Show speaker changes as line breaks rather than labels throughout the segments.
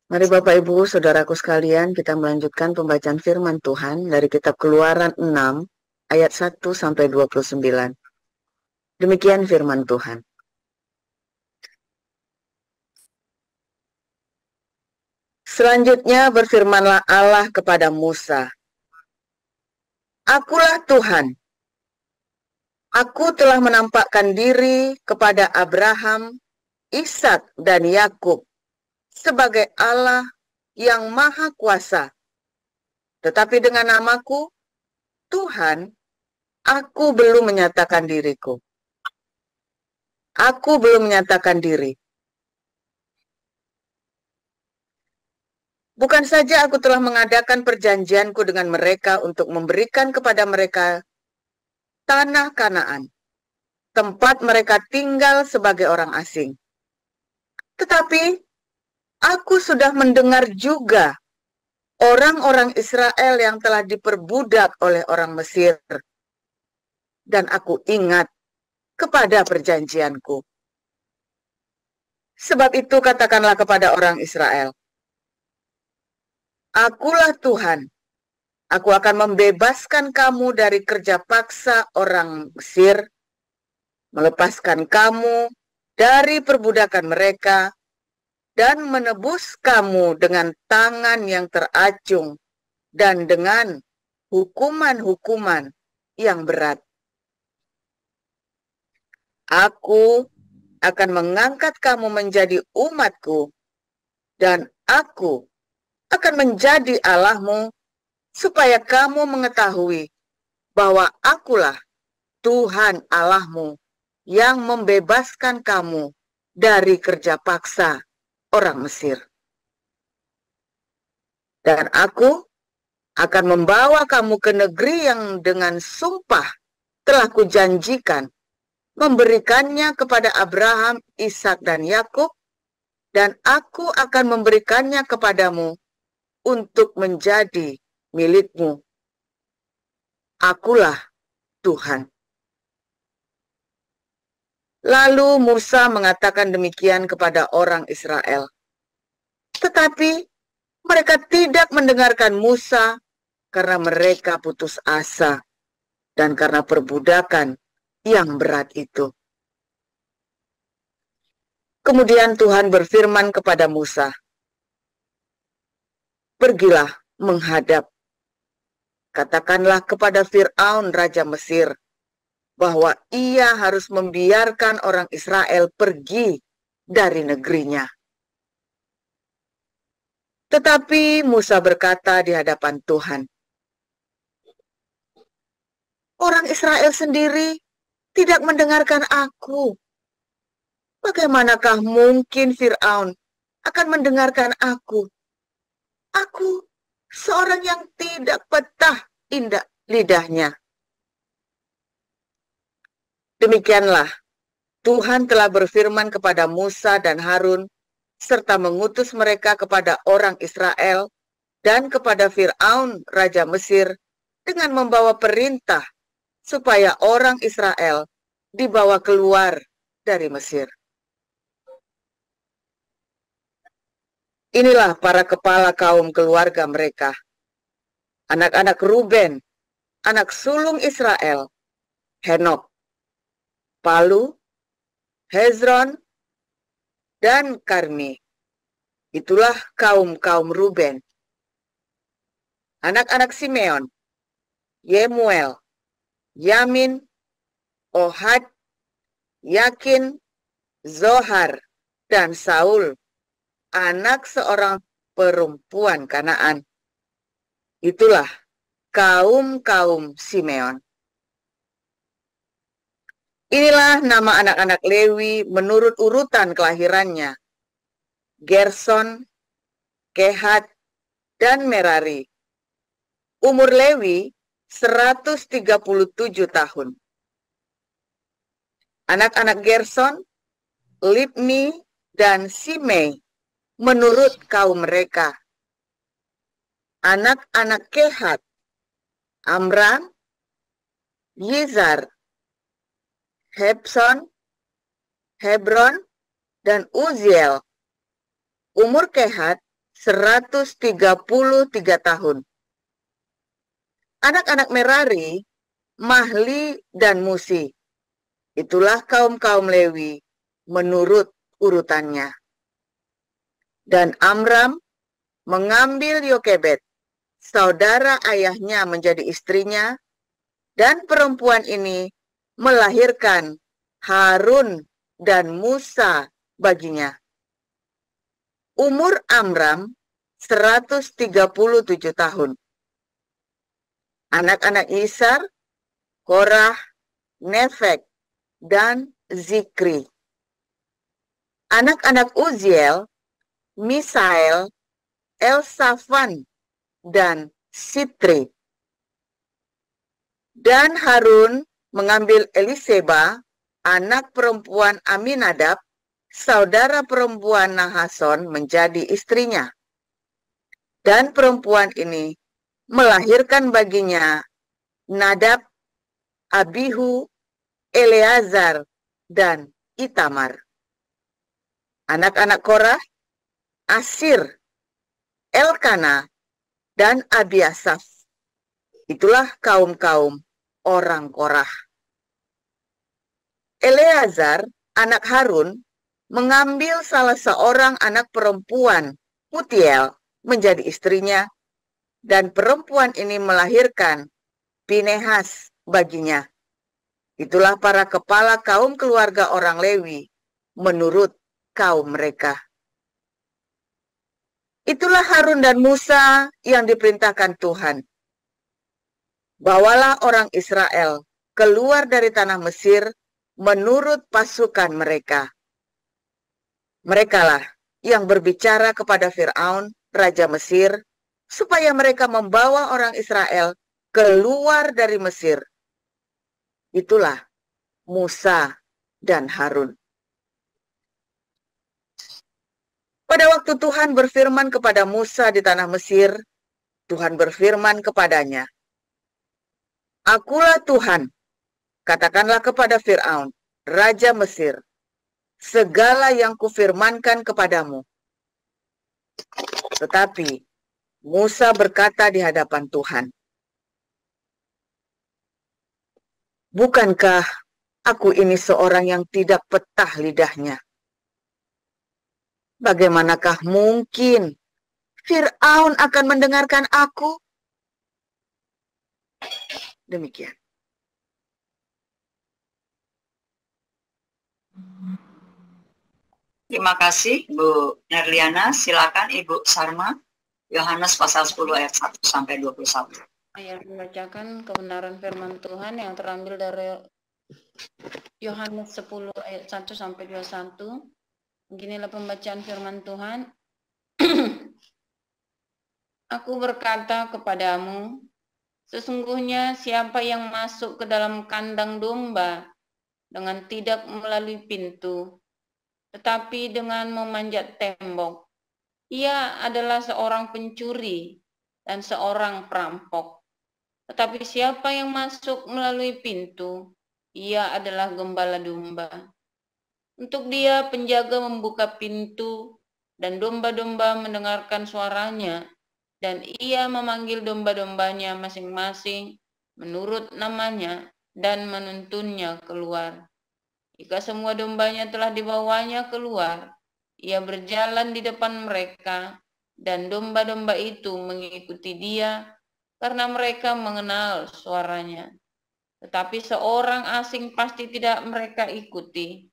Mari Bapak Ibu, Saudaraku sekalian, kita melanjutkan pembacaan firman Tuhan dari kitab Keluaran 6 ayat 1 sampai 29. Demikian firman Tuhan. Selanjutnya berfirmanlah Allah kepada Musa, "Akulah Tuhan. Aku telah menampakkan diri kepada Abraham, Ishak, dan Yakub sebagai Allah yang Maha Kuasa. Tetapi dengan namaku, Tuhan, aku belum menyatakan diriku. Aku belum menyatakan diri. Bukan saja aku telah mengadakan perjanjianku dengan mereka untuk memberikan kepada mereka tanah Kanaan, tempat mereka tinggal sebagai orang asing. Tetapi aku sudah mendengar juga orang-orang Israel yang telah diperbudak oleh orang Mesir. Dan aku ingat kepada perjanjianku. Sebab itu katakanlah kepada orang Israel, Akulah Tuhan. Aku akan membebaskan kamu dari kerja paksa orang Mesir, melepaskan kamu dari perbudakan mereka, dan menebus kamu dengan tangan yang teracung dan dengan hukuman-hukuman yang berat. Aku akan mengangkat kamu menjadi umatku, dan aku akan menjadi Allahmu, supaya kamu mengetahui bahwa akulah Tuhan Allahmu yang membebaskan kamu dari kerja paksa orang Mesir. Dan aku akan membawa kamu ke negeri yang dengan sumpah telah kujanjikan, memberikannya kepada Abraham, Ishak, dan Yakub, dan aku akan memberikannya kepadamu untuk menjadi milikmu. Akulah Tuhan. Lalu Musa mengatakan demikian kepada orang Israel. Tetapi mereka tidak mendengarkan Musa karena mereka putus asa dan karena perbudakan yang berat itu. Kemudian Tuhan berfirman kepada Musa, "Pergilah menghadap. Katakanlah kepada Fir'aun Raja Mesir bahwa ia harus membiarkan orang Israel pergi dari negerinya." Tetapi Musa berkata di hadapan Tuhan, "Orang Israel sendiri tidak mendengarkan aku. Bagaimanakah mungkin Fir'aun akan mendengarkan aku? Aku seorang yang tidak petah indah lidahnya." Demikianlah Tuhan telah berfirman kepada Musa dan Harun, serta mengutus mereka kepada orang Israel dan kepada Fir'aun Raja Mesir dengan membawa perintah supaya orang Israel dibawa keluar dari Mesir. Inilah para kepala kaum keluarga mereka. Anak-anak Ruben, anak sulung Israel, Henok, Palu, Hezron, dan Karmi. Itulah kaum-kaum Ruben. Anak-anak Simeon, Yemuel, Yamin, Ohad, Yakin, Zohar, dan Saul, anak seorang perempuan Kanaan. Itulah kaum-kaum Simeon. Inilah nama anak-anak Lewi menurut urutan kelahirannya. Gerson, Kehat, dan Merari. Umur Lewi 137 tahun. Anak-anak Gerson, Libni, dan Simei menurut kaum mereka. Anak-anak Kehat, Amram, Yizar, Hebron, dan Uziel. Umur Kehat 133 tahun. Anak-anak Merari, Mahli dan Musi. Itulah kaum-kaum Lewi menurut urutannya. Dan Amram mengambil Yokebed, saudara ayahnya, menjadi istrinya, dan perempuan ini melahirkan Harun dan Musa baginya. Umur Amram 137 tahun. Anak-anak Isar, Korah, Nefek, dan Zikri. Anak-anak Uziel, Misael, Elsafan, dan Sitri. Dan Harun mengambil Eliseba, anak perempuan Aminadab, saudara perempuan Nahason, menjadi istrinya. Dan perempuan ini melahirkan baginya Nadab, Abihu, Eleazar, dan Itamar. Anak-anak Korah, Asir, Elkana, dan Abiasaf. Itulah kaum-kaum orang Korah. Eleazar, anak Harun, mengambil salah seorang anak perempuan Putiel menjadi istrinya, dan perempuan ini melahirkan Pinehas baginya. Itulah para kepala kaum keluarga orang Lewi menurut kaum mereka. Itulah Harun dan Musa yang diperintahkan Tuhan. Bawalah orang Israel keluar dari tanah Mesir menurut pasukan mereka. Merekalah yang berbicara kepada Firaun, raja Mesir, supaya mereka membawa orang Israel keluar dari Mesir. Itulah Musa dan Harun. Pada waktu Tuhan berfirman kepada Musa di tanah Mesir, Tuhan berfirman kepadanya, "Akulah Tuhan, katakanlah kepada Firaun, raja Mesir, segala yang kufirmankan kepadamu." Tetapi Musa berkata di hadapan Tuhan, "Bukankah aku ini seorang yang tidak petah lidahnya? Bagaimanakah mungkin Firaun akan mendengarkan aku?" Demikian.
Terima kasih Bu Nerliana. Silakan Ibu Sarma. Yohanes pasal 10 ayat 1 sampai 21.
Saya membacakan kebenaran firman Tuhan yang terambil dari Yohanes 10 ayat 1 sampai 21. Beginilah pembacaan firman Tuhan. Aku berkata kepadamu, sesungguhnya siapa yang masuk ke dalam kandang domba dengan tidak melalui pintu, tetapi dengan memanjat tembok, ia adalah seorang pencuri dan seorang perampok. Tetapi siapa yang masuk melalui pintu, ia adalah gembala domba. Untuk dia penjaga membuka pintu, dan domba-domba mendengarkan suaranya, dan ia memanggil domba-dombanya masing-masing menurut namanya dan menuntunnya keluar. Jika semua dombanya telah dibawanya keluar, ia berjalan di depan mereka, dan domba-domba itu mengikuti dia karena mereka mengenal suaranya. Tetapi seorang asing pasti tidak mereka ikuti,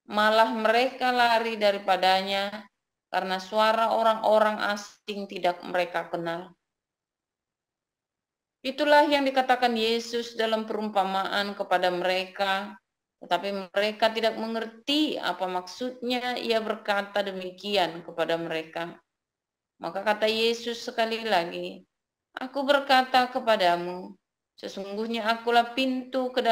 malah mereka lari daripadanya karena suara orang-orang asing tidak mereka kenal. Itulah yang dikatakan Yesus dalam perumpamaan kepada mereka, tetapi mereka tidak mengerti apa maksudnya ia berkata demikian kepada mereka. Maka kata Yesus sekali lagi, "Aku berkata kepadamu, sesungguhnya akulah pintu ke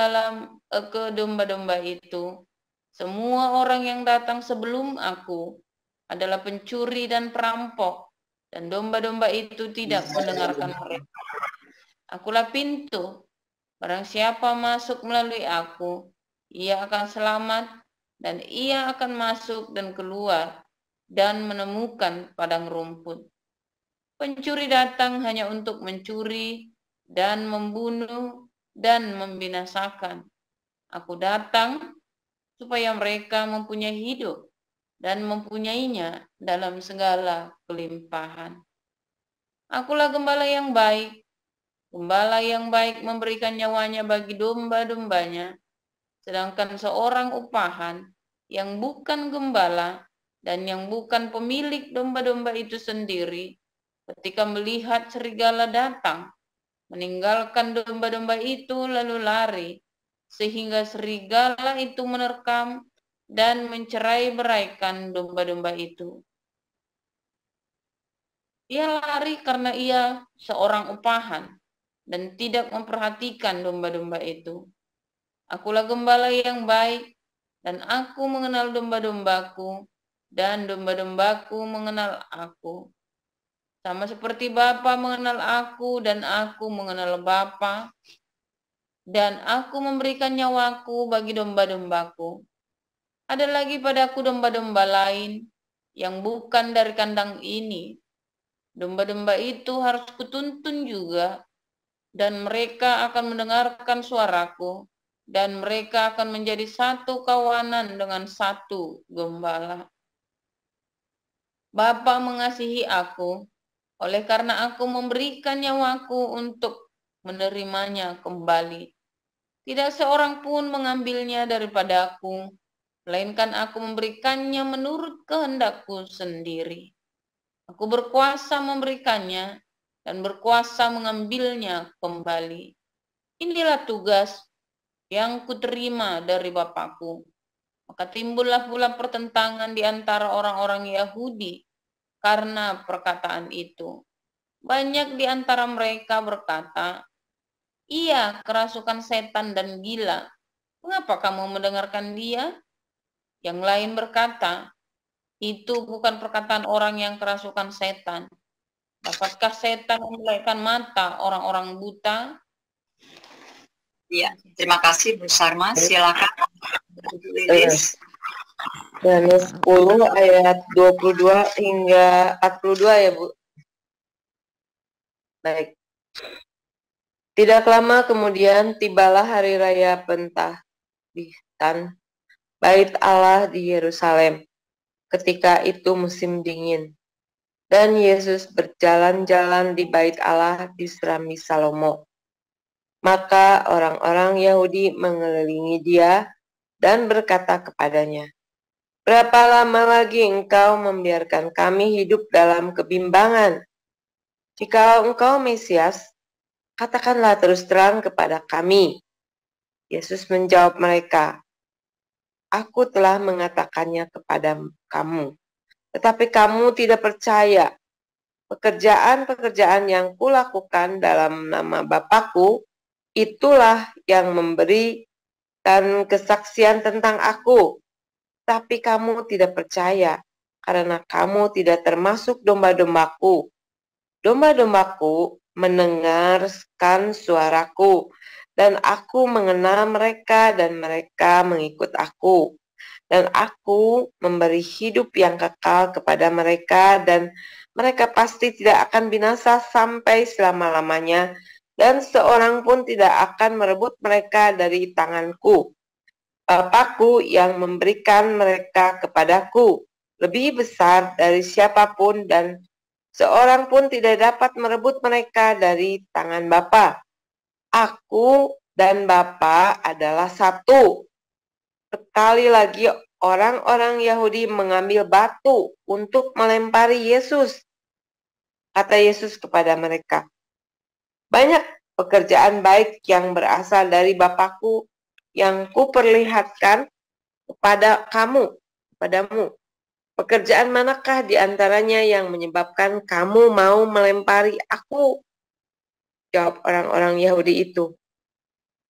domba-domba itu. Semua orang yang datang sebelum aku adalah pencuri dan perampok, dan domba-domba itu tidak mendengarkan mereka. Akulah pintu, barang siapa masuk melalui aku, ia akan selamat, dan ia akan masuk dan keluar, dan menemukan padang rumput. Pencuri datang hanya untuk mencuri dan membunuh dan membinasakan. Aku datang supaya mereka mempunyai hidup dan mempunyainya dalam segala kelimpahan. Akulah gembala yang baik. Gembala yang baik memberikan nyawanya bagi domba-dombanya, sedangkan seorang upahan yang bukan gembala dan yang bukan pemilik domba-domba itu sendiri, ketika melihat serigala datang, meninggalkan domba-domba itu lalu lari, sehingga serigala itu menerkam dan mencerai-beraikan domba-domba itu. Ia lari karena ia seorang upahan dan tidak memperhatikan domba-domba itu. Akulah gembala yang baik, dan aku mengenal domba-dombaku, dan domba-dombaku mengenal aku. Sama seperti Bapa mengenal aku, dan aku mengenal Bapa, dan aku memberikan nyawaku bagi domba-dombaku. Ada lagi padaku domba-domba lain yang bukan dari kandang ini. Domba-domba itu harus kutuntun juga, dan mereka akan mendengarkan suaraku, dan mereka akan menjadi satu kawanan dengan satu gembala. Bapa mengasihi aku, oleh karena aku memberikan nyawaku untuk menerimanya kembali. Tidak seorang pun mengambilnya daripadaku, melainkan aku memberikannya menurut kehendakku sendiri. Aku berkuasa memberikannya dan berkuasa mengambilnya kembali. Inilah tugas yang kuterima dari Bapakku. Maka timbullah pula pertentangan di antara orang-orang Yahudi karena perkataan itu. Banyak di antara mereka berkata, "Ia kerasukan setan dan gila. Mengapa kamu mendengarkan dia?" Yang lain berkata, "Itu bukan perkataan orang yang kerasukan setan. Dapatkah setan membelaikan mata orang-orang buta?"
Ya, terima kasih Bu Sarma. Silakan Bu Lilis.
Yohanes 10 ayat 22 hingga 42 ya Bu. Baik. Tidak lama kemudian tibalah hari raya Pentahbitan Bait Allah di Yerusalem. Ketika itu musim dingin. Dan Yesus berjalan-jalan di Bait Allah di Serami Salomo. Maka orang-orang Yahudi mengelilingi dia dan berkata kepadanya, "Berapa lama lagi engkau membiarkan kami hidup dalam kebimbangan? Jika engkau Mesias, katakanlah terus terang kepada kami." Yesus menjawab mereka, "Aku telah mengatakannya kepada kamu, tetapi kamu tidak percaya. Pekerjaan-pekerjaan yang kulakukan dalam nama Bapakku, itulah yang memberikan kesaksian tentang aku. Tapi kamu tidak percaya, karena kamu tidak termasuk domba-dombaku. Domba-dombaku mendengarkan suaraku, dan aku mengenal mereka, dan mereka mengikut aku. Dan aku memberi hidup yang kekal kepada mereka, dan mereka pasti tidak akan binasa sampai selama-lamanya, dan seorang pun tidak akan merebut mereka dari tanganku. Bapakku yang memberikan mereka kepadaku lebih besar dari siapapun, dan seorang pun tidak dapat merebut mereka dari tangan Bapa. Aku dan Bapa adalah satu. Sekali lagi orang-orang Yahudi mengambil batu untuk melempari Yesus. Kata Yesus kepada mereka, "Banyak pekerjaan baik yang berasal dari Bapakku yang kuperlihatkan kepadamu. Pekerjaan manakah di antaranya yang menyebabkan kamu mau melempari aku?" Jawab orang-orang Yahudi itu,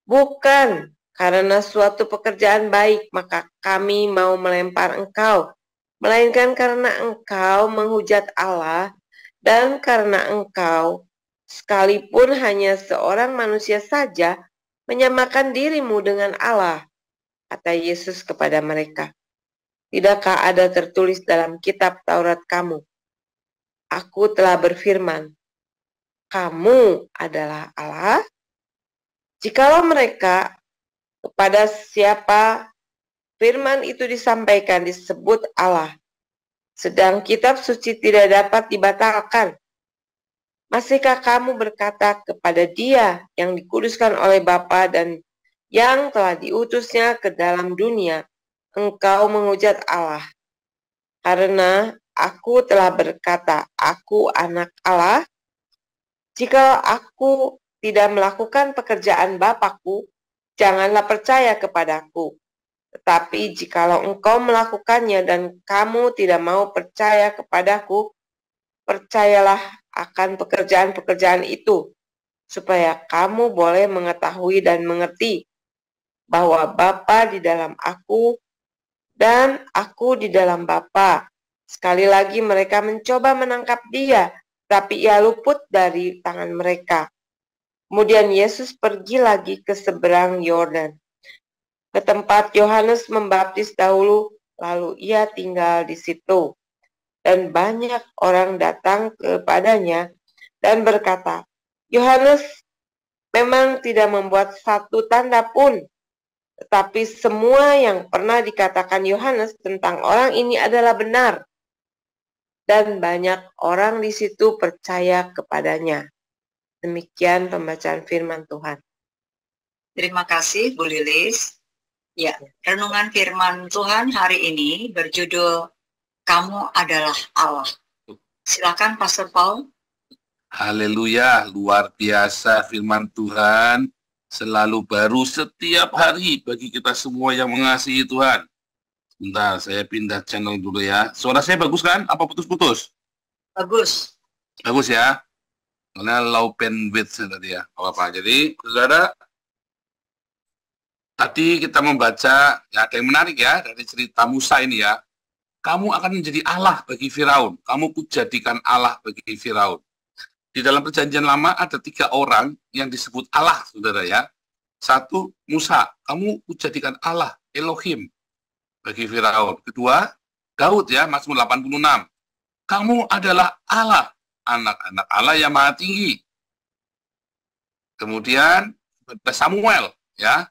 "Bukan karena suatu pekerjaan baik maka kami mau melempar engkau, melainkan karena engkau menghujat Allah, dan karena engkau sekalipun hanya seorang manusia saja menyamakan dirimu dengan Allah." Kata Yesus kepada mereka, "Tidakkah ada tertulis dalam kitab Taurat kamu, aku telah berfirman, kamu adalah Allah? Jikalau mereka kepada siapa firman itu disampaikan disebut Allah, sedang kitab suci tidak dapat dibatalkan, masihkah kamu berkata kepada Dia yang dikuduskan oleh Bapa dan yang telah diutusnya ke dalam dunia, engkau menghujat Allah? Karena aku telah berkata, aku anak Allah. Jika aku tidak melakukan pekerjaan Bapakku, janganlah percaya kepadaku. Tetapi jikalau engkau melakukannya dan kamu tidak mau percaya kepadaku, percayalah akan pekerjaan-pekerjaan itu, supaya kamu boleh mengetahui dan mengerti bahwa Bapa di dalam aku dan aku di dalam Bapa. Sekali lagi mereka mencoba menangkap Dia, tapi Ia luput dari tangan mereka. Kemudian Yesus pergi lagi ke seberang Yordan, ke tempat Yohanes membaptis dahulu, lalu Ia tinggal di situ. Dan banyak orang datang kepadanya dan berkata, Yohanes memang tidak membuat satu tanda pun, tetapi semua yang pernah dikatakan Yohanes tentang orang ini adalah benar. Dan banyak orang di situ percaya kepadanya. Demikian pembacaan firman Tuhan.
Terima kasih Bu Lilis. Ya, renungan firman Tuhan hari ini berjudul Kamu adalah Allah. Silakan Pastor Paul.
Haleluya, luar biasa firman Tuhan, selalu baru setiap hari bagi kita semua yang mengasihi Tuhan. Bentar, saya pindah channel dulu ya. Suara saya bagus kan? Apa putus-putus?
Bagus.
Bagus ya. Karena low bandwidth tadi ya. Apa-apa. Jadi, saudara, tadi kita membaca, ya ada yang menarik ya, dari cerita Musa ini ya. Kamu akan menjadi Allah bagi Firaun. Kamu kujadikan Allah bagi Firaun. Di dalam perjanjian lama ada 3 orang yang disebut Allah, saudara ya. 1, Musa. Kamu kujadikan Allah, Elohim, bagi Firaun. 2, Daud ya, Mazmur 86. Kamu adalah Allah, anak-anak Allah yang maha tinggi. Kemudian Samuel ya,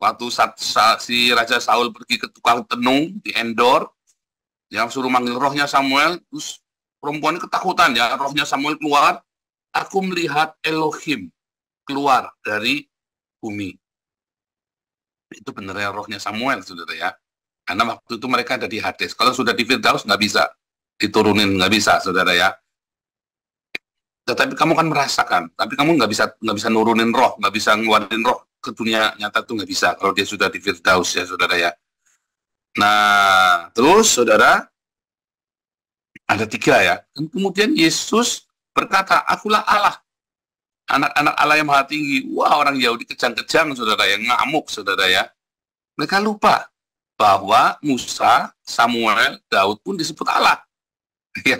waktu si Raja Saul pergi ke tukang tenung di Endor, yang suruh manggil rohnya Samuel, terus perempuan ini ketakutan ya, rohnya Samuel keluar, aku melihat Elohim keluar dari bumi. Itu benernya rohnya Samuel, saudara ya. Karena waktu itu mereka ada di Hades. Kalau sudah di Firdaus nggak bisa diturunin, nggak bisa, saudara ya. Tetapi kamu kan merasakan, tapi kamu nggak bisa nurunin roh, nggak bisa ngeluarin roh ke dunia nyata itu nggak bisa. Kalau dia sudah di Firdaus ya, saudara ya. Nah, terus saudara ada 3 ya. Dan kemudian Yesus berkata, akulah Allah, anak-anak Allah yang maha tinggi. Wah, orang Yahudi kejang-kejang, saudara, yang ngamuk, saudara ya. Mereka lupa bahwa Musa, Samuel, Daud pun disebut Allah. Ya,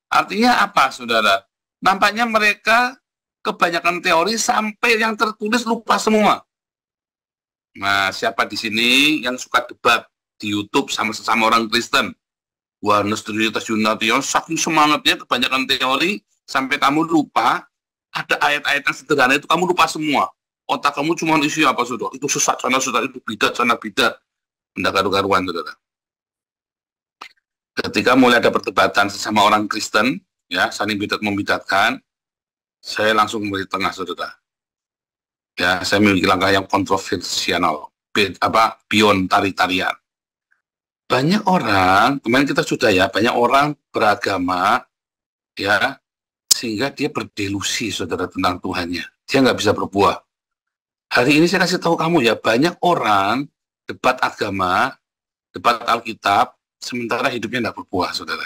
artinya apa, saudara? Nampaknya mereka kebanyakan teori sampai yang tertulis lupa semua. Nah, siapa di sini yang suka debat di YouTube sama sesama orang Kristen? Wah, Trinitas Unitarian, saking semangatnya kebanyakan teori sampai kamu lupa ada ayat-ayat yang sederhana itu kamu lupa semua. Otak kamu cuma isi apa, saudara? Itu sesat sana, saudara, itu bidat sana, bidat. Tidak karu-karuan, saudara. Ketika mulai ada perdebatan sesama orang Kristen, ya, saling bidat membidatkan, saya langsung memberi tengah, saudara. Ya, saya memiliki langkah yang kontroversial, beyond tari-tarian. Banyak orang, kemarin kita sudah ya, banyak orang beragama, ya, sehingga dia berdelusi, saudara, tentang Tuhannya. Dia nggak bisa berbuah. Hari ini saya kasih tahu kamu ya, banyak orang debat agama, debat Alkitab, sementara hidupnya tidak berbuah, saudara.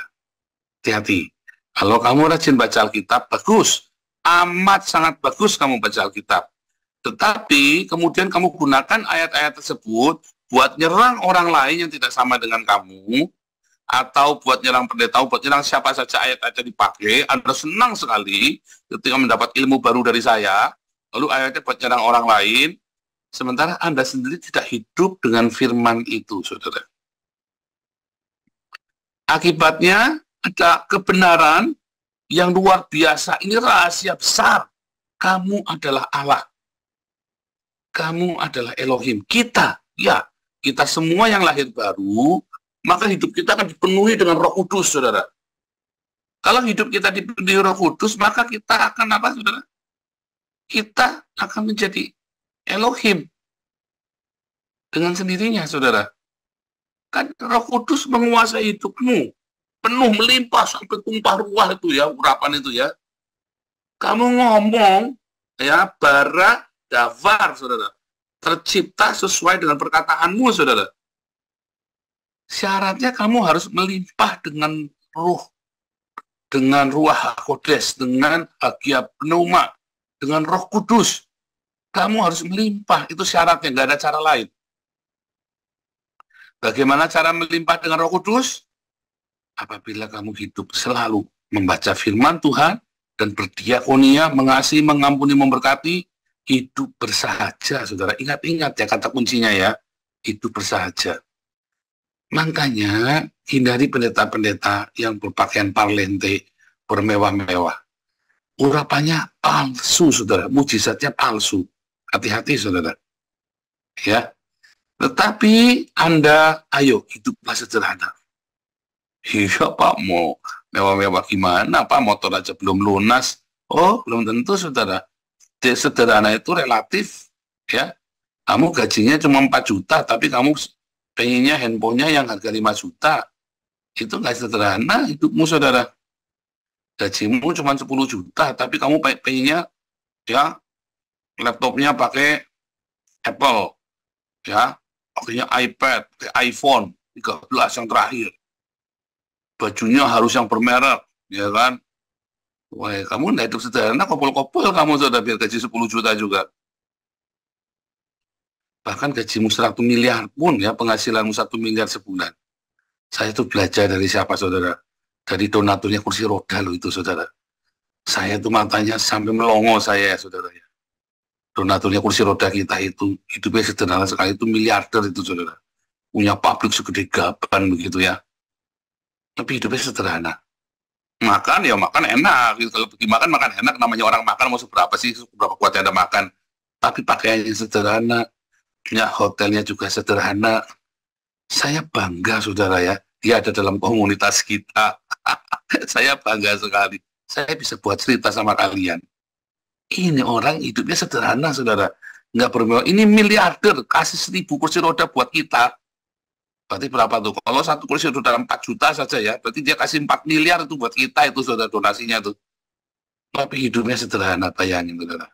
Hati-hati. Kalau kamu rajin baca Alkitab, bagus. Amat sangat bagus kamu baca Alkitab. Tetapi kemudian kamu gunakan ayat-ayat tersebut buat nyerang orang lain yang tidak sama dengan kamu, atau buat nyerang pendeta, buat nyerang siapa saja ayat-ayatnya dipakai. Anda senang sekali ketika mendapat ilmu baru dari saya, lalu ayatnya buat nyerang orang lain, sementara Anda sendiri tidak hidup dengan firman itu, saudara. Akibatnya ada kebenaran yang luar biasa. Ini rahasia besar. Kamu adalah Allah. Kamu adalah Elohim. Kita semua yang lahir baru, maka hidup kita akan dipenuhi dengan Roh Kudus, saudara. Kalau hidup kita dipenuhi Roh Kudus, maka kita akan apa, saudara? Kita akan menjadi Elohim dengan sendirinya, saudara. Kan Roh Kudus menguasai hidupmu, penuh melimpah sampai tumpah ruah itu ya, urapan itu ya. Kamu ngomong ya, bara davar, saudara, tercipta sesuai dengan perkataanmu, saudara. Syaratnya kamu harus melimpah dengan ruh, dengan ruah kodes, dengan hagia pneuma, dengan Roh Kudus. Kamu harus melimpah, itu syaratnya, nggak ada cara lain. Bagaimana cara melimpah dengan Roh Kudus? Apabila kamu hidup selalu membaca firman Tuhan dan berdiakonia, mengasihi, mengampuni, memberkati, hidup bersahaja, saudara. Ingat-ingat ya kata kuncinya ya, hidup bersahaja. Makanya hindari pendeta-pendeta yang berpakaian parlente, bermewah-mewah. Urapannya palsu, saudara. Mujizatnya palsu. Hati-hati, saudara. Ya. Tetapi Anda, ayo hiduplah sederhana. Iya Pak, mau mewah-mewah gimana Pak, motor aja belum lunas. Oh, belum tentu, saudara. Sederhana itu relatif, ya. Kamu gajinya cuma 4 juta, tapi kamu pengennya handphonenya yang harga 5 juta. Itu nggak sederhana hidupmu, saudara. Gajimu cuma 10 juta, tapi kamu pengennya ya laptopnya pakai Apple, ya, pakainya iPad, pakai iPhone 13 yang terakhir. Bajunya harus yang bermerek, ya kan? Wah, kamu nggak hidup sederhana, kopul-kopul kamu, saudara, biar gaji 10 juta juga. Bahkan gajimu 100 miliar pun, ya, penghasilanmu 1 miliar sebulan. Saya itu belajar dari siapa, saudara? Dari donaturnya kursi roda loh itu, saudara. Saya itu matanya sampai melongo saya, saudara. Ya. Donaturnya kursi roda kita itu, hidupnya sederhana sekali, itu miliarder itu, saudara. Punya pabrik segede gaban begitu ya. Tapi hidupnya sederhana. Makan ya makan enak, kalau pergi makan enak, namanya orang makan mau seberapa sih, seberapa kuatnya Anda makan. Tapi pakaiannya sederhana, punya hotelnya juga sederhana. Saya bangga, saudara ya, dia ada dalam komunitas kita. Saya bangga sekali. Saya bisa buat cerita sama kalian. Ini orang hidupnya sederhana, saudara. Nggak bermewah. Ini miliarder, kasih 1000 kursi roda buat kita. Berarti berapa tuh? Kalau satu kursi roda 4 juta saja ya, berarti dia kasih 4 miliar itu buat kita, itu saudara, donasinya tuh. Tapi hidupnya sederhana, bayangin, saudara.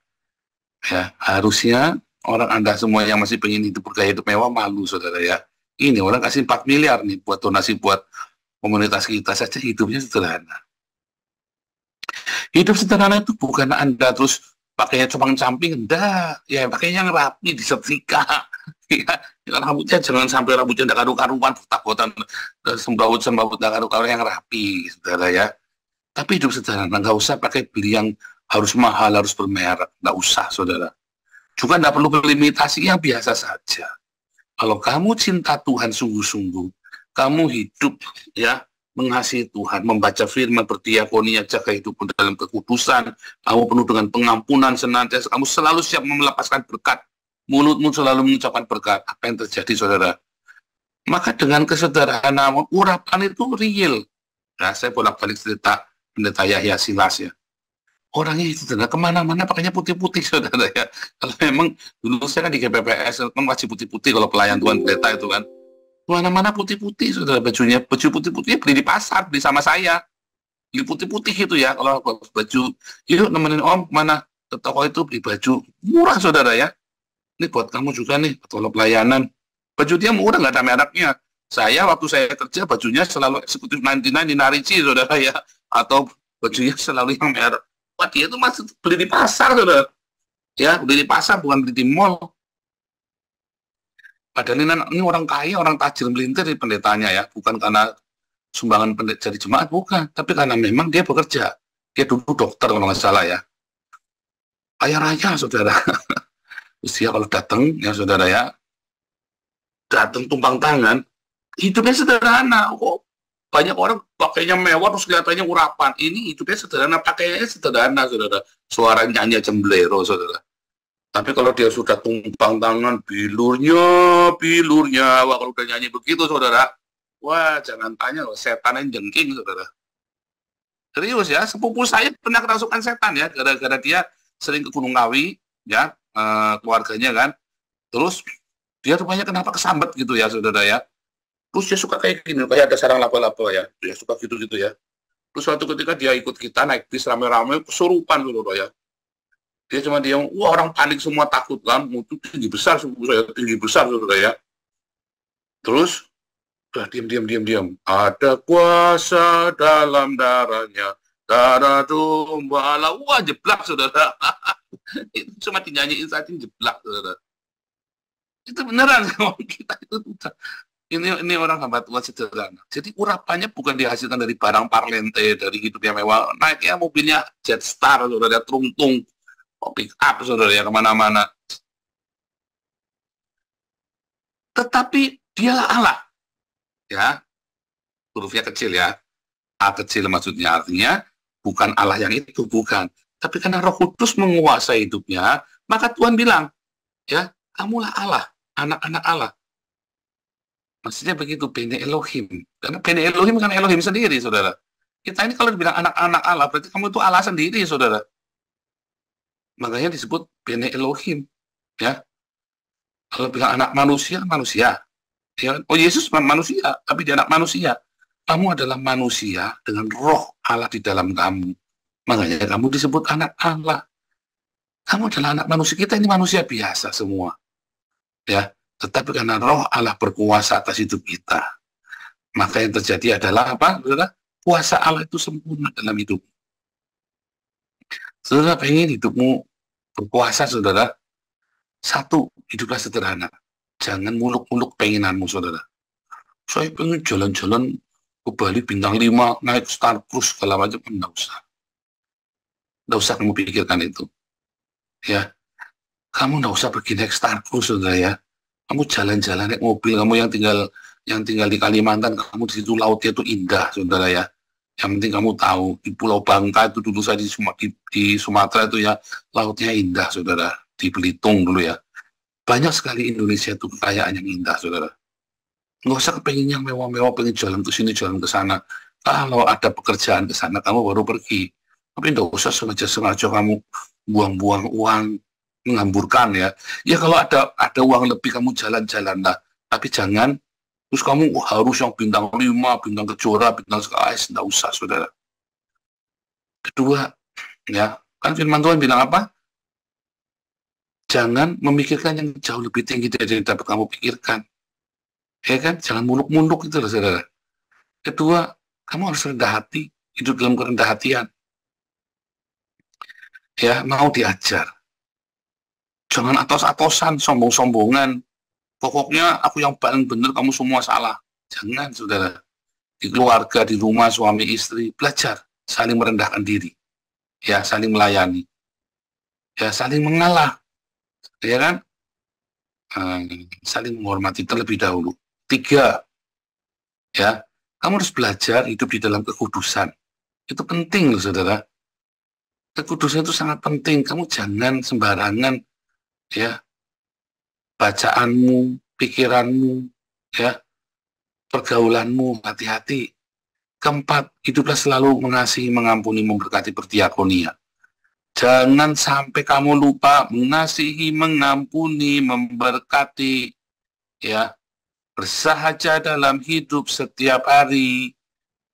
Ya, harusnya orang Anda semua yang masih pengen hidup bergaya hidup mewah malu, saudara ya. Ini orang kasih 4 miliar nih buat donasi buat komunitas kita saja, hidupnya sederhana. Hidup sederhana itu bukan Anda terus pakainya compang-camping, enggak. Ya, pakainya yang rapi, disetrika. Ya, rambutnya jangan sampai rambutnya tidak karu-karuan, botak-botak, sembawut-sembawut tidak karu-karuan, yang rapi, saudara ya. Tapi hidup sederhana, nggak usah pakai beli yang harus mahal, harus bermerek, nggak usah, saudara. Juga nggak perlu berimitasi, yang biasa saja. Kalau kamu cinta Tuhan sungguh-sungguh, kamu hidup ya mengasihi Tuhan, membaca firman, berdiakonia, jaga hidupmu dalam kekudusan, kamu penuh dengan pengampunan senantiasa, kamu selalu siap melepaskan berkat, mulutmu selalu mengucapkan berkat. Apa yang terjadi, saudara? Maka dengan kesederhanaan, urapan itu real. Nah, saya bolak-balik cerita Pendeta Yahya Silas ya. Orangnya itu sederhana, kemana-mana pakainya putih-putih, saudara ya. Kalau memang dulu saya kan di GPPS kan wajib putih-putih kalau pelayan Tuhan pendeta itu kan. Kemana-mana putih-putih, saudara, bajunya, baju putih-putih beli di pasar, beli sama saya. Beli putih-putih itu ya, kalau baju, yuk nemenin om mana ke toko itu beli baju murah, saudara ya. Ini buat kamu juga nih, kalau pelayanan. Baju dia murah, nggak ada mereknya. Saya waktu saya kerja bajunya selalu eksekutif 99 di Narici, saudara ya. Atau bajunya selalu yang merek. Wah, dia itu masih beli di pasar, saudara. Ya, beli di pasar, bukan beli di mall. Padahal ini orang kaya, orang tajir melintir di pendetanya ya. Bukan karena sumbangan pendeta jadi jemaat, bukan. Tapi karena memang dia bekerja. Dia dulu dokter kalau nggak salah ya. Kaya raya, saudara. Terus dia kalau datang, ya saudara ya, datang tumpang tangan, hidupnya sederhana. Oh, Banyak orang pakainya mewah terus kelihatannya urapan. Ini hidupnya sederhana, pakaiannya sederhana, saudara. Suara nyanyi jemblero, saudara. Tapi kalau dia sudah tumpang tangan, bilurnya, wah kalau udah nyanyi begitu, saudara, wah jangan tanya loh, setan yang jengking, saudara. Serius ya, sepupu saya pernah kerasukan setan ya, gara-gara dia sering ke Gunung Kawi, ya, keluarganya kan. Terus dia rupanya kenapa kesambet gitu ya, saudara ya. Terus dia suka kayak gini, kayak ada sarang laba-laba ya, dia suka gitu-gitu ya. Terus suatu ketika dia ikut kita naik bis rame-rame, kesurupan saudara ya. Dia cuma diam, wah orang panik semua, takut kan, itu tinggi besar sepupu saya, tinggi besar saudara ya. Terus udah diam. Ada kuasa dalam darahnya, darah domba Allah. Wah jeblak saudara. Itu cuma dinyanyiin saja jeblak saudara. Itu beneran kita itu ini orang hamba Tuhan sederhana. Jadi urapannya bukan dihasilkan dari barang parlente, dari hidup yang mewah. Naiknya mobilnya Jetstar saudara, Truntung, pick up saudara ya kemana-mana. Tetapi dialah Allah. Ya, hurufnya kecil ya. A kecil maksudnya artinya bukan Allah yang itu, bukan. Tapi karena Roh Kudus menguasai hidupnya, maka Tuhan bilang, ya, kamulah Allah, anak-anak Allah. Maksudnya begitu, Bene Elohim. Karena Bene Elohim kan Elohim sendiri, saudara. Kita ini kalau dibilang anak-anak Allah, berarti kamu itu Allah sendiri, saudara. Makanya disebut Bene Elohim. Ya. Kalau bilang anak manusia, manusia. Ya, oh Yesus manusia, tapi dia anak manusia. Kamu adalah manusia dengan roh Allah di dalam kamu. Makanya kamu disebut anak Allah. Kamu adalah anak manusia. Kita ini manusia biasa semua. Ya, tetapi karena roh Allah berkuasa atas hidup kita, maka yang terjadi adalah apa? Saudara? Kuasa Allah itu sempurna dalam hidup. Saudara pengen hidupmu berkuasa, saudara? Satu, hiduplah sederhana. Jangan muluk-muluk penginanmu, saudara. Saya pengen jalan-jalan ke Bali bintang 5, naik Star Cruise, segala macam. Enggak usah. Enggak usah kamu pikirkan itu. Ya, kamu enggak usah pergi naik Star Cruise, saudara ya. Kamu jalan-jalan naik mobil, kamu yang tinggal di Kalimantan, kamu di situ lautnya itu indah, saudara ya. Yang penting kamu tahu, di Pulau Bangka itu dulu saya di Sumatera itu ya, lautnya indah, saudara. Di Belitung dulu ya. Banyak sekali Indonesia itu kekayaan yang indah, saudara. Nggak usah kepengen yang mewah-mewah, pengen jalan ke sini, jalan ke sana. Kalau ada pekerjaan ke sana, kamu baru pergi. Tapi nggak usah sengaja kamu buang-buang uang, menghamburkan ya. Ya kalau ada uang lebih, kamu jalan-jalan lah. Tapi jangan, terus kamu harus yang bintang 5, bintang Kejora, bintang Sekais, nggak usah, saudara. Kedua, ya, kan firman Tuhan bilang apa? Jangan memikirkan yang jauh lebih tinggi dari yang dapat kamu pikirkan. Ya kan? Jangan muluk-muluk itu loh, saudara. Kedua, kamu harus rendah hati, hidup dalam kerendah hatian. Ya, mau diajar. Jangan atos-atosan, sombong-sombongan. Pokoknya aku yang paling benar, kamu semua salah. Jangan, saudara. Di keluarga, di rumah, suami, istri, belajar. Saling merendahkan diri. Ya, saling melayani. Ya, saling mengalah. Ya kan? Saling menghormati terlebih dahulu. 3, ya, kamu harus belajar hidup di dalam kekudusan. Itu penting loh, saudara. Kekudusan itu sangat penting. Kamu jangan sembarangan, ya, bacaanmu, pikiranmu, ya, pergaulanmu, hati-hati. 4, hiduplah selalu mengasihi, mengampuni, memberkati, berdiakonia. Jangan sampai kamu lupa mengasihi, mengampuni, memberkati, ya, bersahaja dalam hidup setiap hari,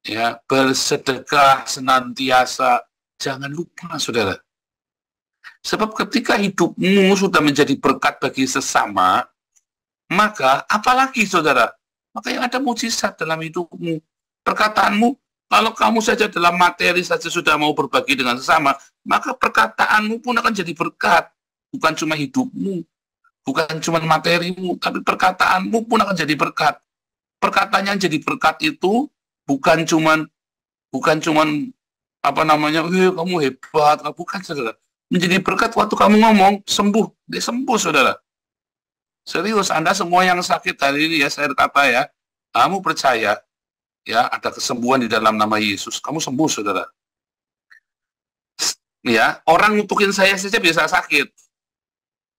ya, bersedekah senantiasa. Jangan lupa, saudara. Sebab ketika hidupmu sudah menjadi berkat bagi sesama, maka apalagi, saudara, maka yang ada mujizat dalam hidupmu. Perkataanmu, kalau kamu saja dalam materi saja sudah mau berbagi dengan sesama, maka perkataanmu pun akan jadi berkat. Bukan cuma hidupmu, bukan cuma materimu, tapi perkataanmu pun akan jadi berkat. Perkataan yang jadi berkat itu bukan cuman apa namanya, kamu hebat, bukan, saudara. Menjadi berkat waktu kamu ngomong, sembuh, dia sembuh, saudara. Serius, Anda semua yang sakit hari ini ya, saya kata ya, kamu percaya, ya, ada kesembuhan di dalam nama Yesus, kamu sembuh, saudara. Ya, orang ngutukin saya saja bisa sakit.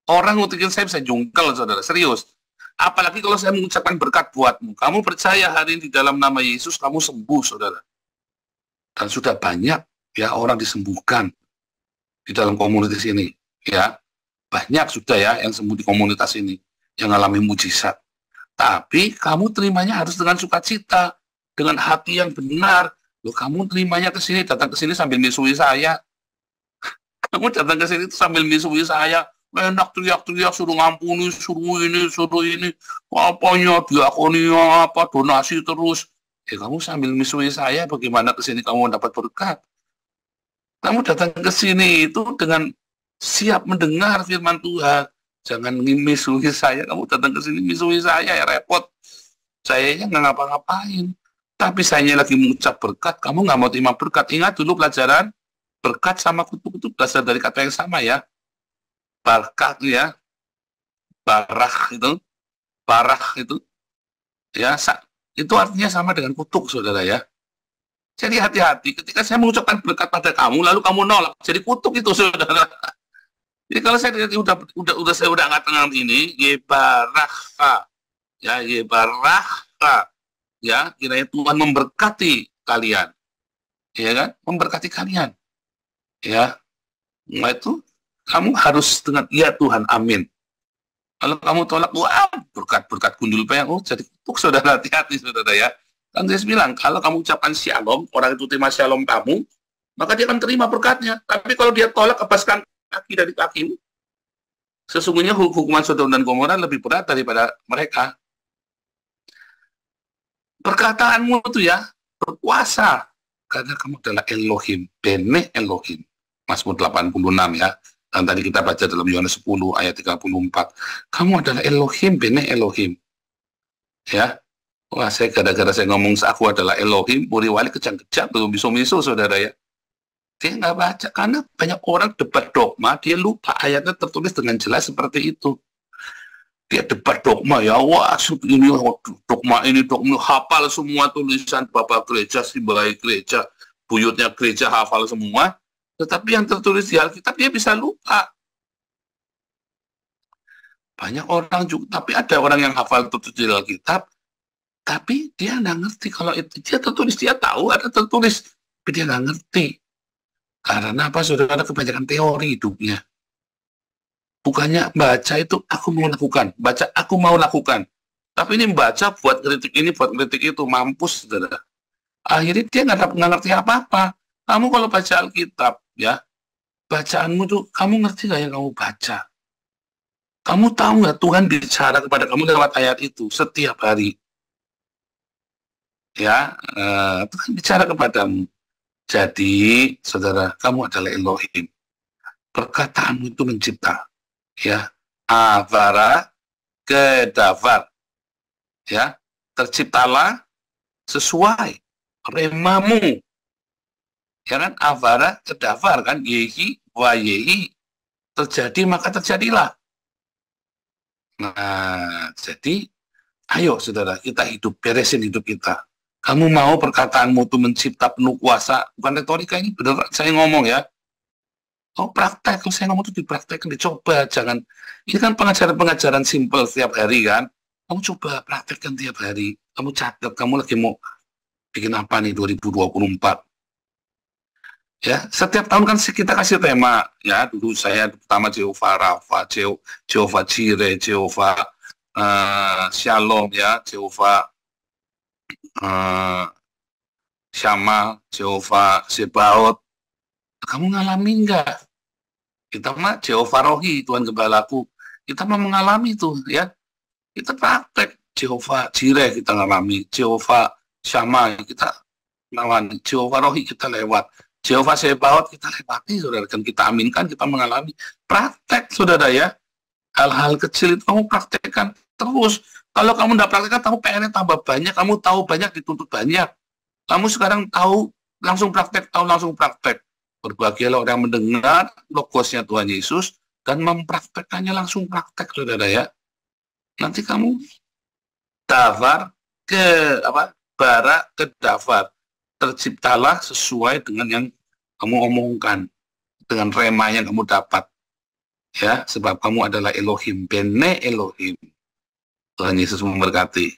Orang ngutukin saya bisa jungkel, saudara, serius. Apalagi kalau saya mengucapkan berkat buatmu. Kamu percaya hari ini di dalam nama Yesus, kamu sembuh, saudara. Dan sudah banyak ya orang disembuhkan di dalam komunitas ini. Ya, banyak sudah ya yang sembuh di komunitas ini, yang alami mujizat. Tapi kamu terimanya harus dengan sukacita, dengan hati yang benar. Loh, kamu terimanya ke sini, datang ke sini sambil misui saya. Kamu datang ke sini sambil misui saya. Enak teriak-teriak, suruh ngampuni, suruh ini, apanya, diakonia, apa, donasi terus. Ya kamu sambil misui saya, bagaimana ke sini kamu dapat berkat? Kamu datang ke sini itu dengan siap mendengar firman Tuhan. Jangan misui saya, kamu datang ke sini misui saya, ya repot. Sayanya nggak ngapa-ngapain. Tapi saya lagi mengucap berkat, kamu nggak mau terima berkat. Ingat dulu pelajaran, berkat sama kutuk itu berasal dari kata yang sama ya. Berkat ya, barah itu ya, itu artinya sama dengan kutuk, saudara ya. Jadi hati-hati ketika saya mengucapkan berkat pada kamu lalu kamu nolak, jadi kutuk itu, saudara. Jadi kalau saya saya udah angkat ini, yebaraka ya, kiranya Tuhan memberkati kalian, ya kan, memberkati kalian, ya. Nah itu kamu harus dengan ya Tuhan, amin. Kalau kamu tolak, wah, berkat gundul peyang, jadi kutuk, saudara. Hati-hati, saudara ya. Kan Yesus bilang, kalau kamu ucapkan shalom, orang itu terima shalom kamu, maka dia akan terima berkatnya. Tapi kalau dia tolak, lepaskan kaki dari kakimu, sesungguhnya hukuman Sodom dan Gomora lebih berat daripada mereka. Perkataanmu itu ya berkuasa, karena kamu adalah Elohim, Bene Elohim. Mazmur 86 ya. Dan tadi kita baca dalam Yohanes 10 ayat 34. Kamu adalah Elohim, Bene Elohim. Ya. Wah, saya gara-gara saya ngomong aku adalah Elohim, Buriwali kejang-kejang, belum miso-miso, saudara ya. Dia nggak baca, karena banyak orang debat dogma, dia lupa ayatnya tertulis dengan jelas seperti itu. Dia debat dogma ya, wah, ini dogma, hafal semua tulisan Bapak gereja, simbol gereja, buyutnya gereja, hafal semua. Tetapi yang tertulis di Alkitab dia bisa lupa. Banyak orang juga, tapi ada orang yang hafal tertulis di Alkitab, tapi dia nggak ngerti kalau itu dia tertulis, dia tahu ada tertulis, tapi dia nggak ngerti. Karena apa, saudara? Kebanyakan teori hidupnya. Bukannya baca itu aku mau lakukan, baca aku mau lakukan. Tapi ini baca buat kritik ini, buat kritik itu, mampus, saudara. Akhirnya dia nggak ngerti apa-apa. Kamu kalau baca Alkitab, ya, bacaanmu tuh, kamu ngerti nggak yang kamu baca? Kamu tahu nggak Tuhan bicara kepada kamu lewat ayat itu setiap hari? Ya, Tuhan bicara kepadamu. Jadi, saudara, kamu adalah Elohim. Perkataanmu itu mencipta. Ya, avara kedavar. Ya, terciptalah sesuai remamu. Ya kan, avara kedavar kan, yehi wa yehi, terjadi maka terjadilah. Nah, jadi ayo saudara, kita hidup, beresin hidup kita. Kamu mau perkataanmu itu mencipta penuh kuasa, bukan retorika, ini benar saya ngomong ya. Oh, praktek, kalau saya ngomong itu dipraktekkan, dicoba, jangan, ini kan pengajaran-pengajaran simpel setiap hari kan. Kamu coba praktekkan tiap hari, kamu catat, kamu lagi mau bikin apa nih 2024. Ya, setiap tahun kan kita kasih tema, ya. Dulu saya pertama Jehovah Rafa, Jehovah Jireh, Jehovah Shalom, ya, Jehovah Syama, Jehovah Sebaot. Kamu ngalami enggak? Kita mah Jehovah Rohi, Tuhan Gembalaku. Kita mah mengalami itu, ya. Kita praktek Jehovah Jireh, kita ngalami, Jehovah Syama kita ngalamin, Jehovah Rohi kita lewat. Jehovah Sebaot kita lewati, saudara, kan kita aminkan, kita mengalami. Praktek, saudara ya. Hal-hal kecil itu kamu praktekkan terus. Kalau kamu tidak praktekkan, kamu pengennya tambah banyak, kamu tahu banyak, dituntut banyak. Kamu sekarang tahu, langsung praktek, tahu langsung praktek. Berbahagialah orang yang mendengar logosnya Tuhan Yesus dan mempraktekkannya langsung praktek, saudara ya. Nanti kamu davar bara kedafar. Terciptalah sesuai dengan yang kamu omongkan, dengan rema yang kamu dapat. Ya, sebab kamu adalah Elohim, Bene Elohim. Tuhan Yesus memberkati.